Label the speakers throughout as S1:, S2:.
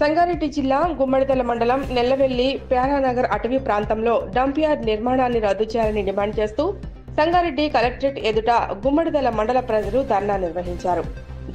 S1: సంగారెడ్డి జిల్లా గుమ్మడిదల మండలం నెల్లవెల్లి ప్యారానగర్ అటవీ ప్రాంతంలో డంప్ యార్డ్ నిర్మాణాన్ని రద్దు చేయాలని డిమాండ్ చేస్తూ సంగారెడ్డి కలెక్టరేట్ ఎదుట గుమ్మడిదల మండల ప్రజలు ధర్నా నిర్వహించారు.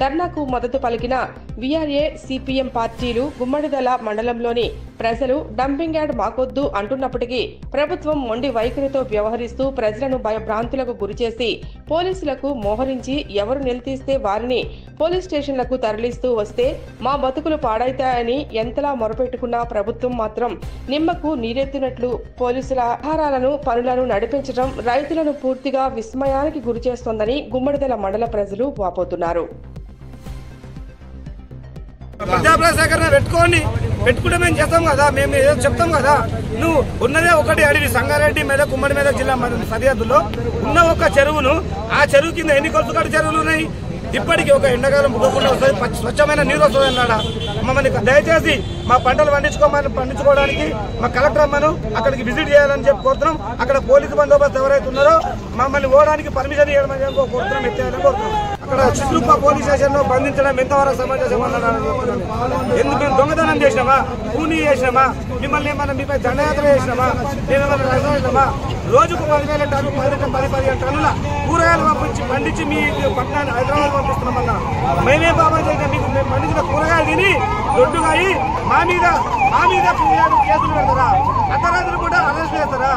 S1: ధర్నాకు మద్దతు పలికిన వీఆర్ఏ, సిపిఎం పార్టీలు గుమ్మడిదల మండలంలోని ప్రజలు డంపింగ్ యార్డ్ మాకొద్దు అంటున్నప్పటికీ ప్రభుత్వం మొండి వైఖరితో వ్యవహరిస్తూ ప్రజలను భయభ్రాంతులకు గురిచేసి పోలీసులకు మోహరించి ఎవరు నిలదీస్తే వారిని పోలీస్ స్టేషన్లకు తరలిస్తూ వస్తే మా బతుకులు పాడైతాయని ఎంతలా మొరపెట్టుకున్న ప్రభుత్వం మాత్రం నిమ్మకు నీరెత్తినట్లు పోలీసుల ఆహారాలను పనులను నడిపించడం రైతులను పూర్తిగా విస్మయానికి గురిచేస్తోందని గుమ్మడిదల మండల ప్రజలు వాపోతున్నారు.
S2: ప్రజాప్రద సేకరణ పెట్టుకుంటే మేము చేస్తాం కదా, మేము ఏదో చెప్తాం కదా. నువ్వు ఉన్నదే ఒకటి అడివి సంగారెడ్డి మీద గుమ్మడి మీద జిల్లా సరిహద్దులో ఉన్న ఒక చెరువును, ఆ చెరువు కింద ఎన్ని కొలుసుకాడు చెరువులు ఉన్నాయి. ఇప్పటికీ ఒక ఎండాకాలం పుట్టకుండా వస్తుంది, స్వచ్ఛమైన నీరు వస్తుంది అన్నాడా. మమ్మల్ని దయచేసి మా పంటలు పండించుకోవడానికి మా కలెక్టర్ అమ్మను అక్కడికి విజిట్ చేయాలని చెప్పి కోరుతున్నాం. అక్కడ పోలీసు బందోబస్తు ఎవరైతే ఉన్నారో మమ్మల్ని ఓడడానికి పర్మిషన్ ఇవ్వడం కోరుతున్నాం, ఎత్తేయాలని కోరుతున్నాం. అక్కడ చిత్రూప పోలీస్ స్టేషన్ లో బంధించడం ఎంతవరకు సమాజం ఎందుకు మేము దొంగతనం చేసినామా, కూనీ చేసినామా, మిమ్మల్ని ఏమన్నా మీపై దండయాత్ర చేసినామా, మేమేమన్నా రసం చేసినామా. రోజుకు 10,000 టన్నులు 10-15 టన్నుల కూరగాయలు పండించి మీ పట్టణాన్ని హైదరాబాద్ పంపిస్తున్నామన్నా. మేమే బాబా చేసినా మీకు మేము పండించిన కూరగాయలు తిని దొడ్డుగా మా మీద కేసులు పెడతారా, అర్ధరాత్రులు కూడా అరెస్ట్ చేస్తారా.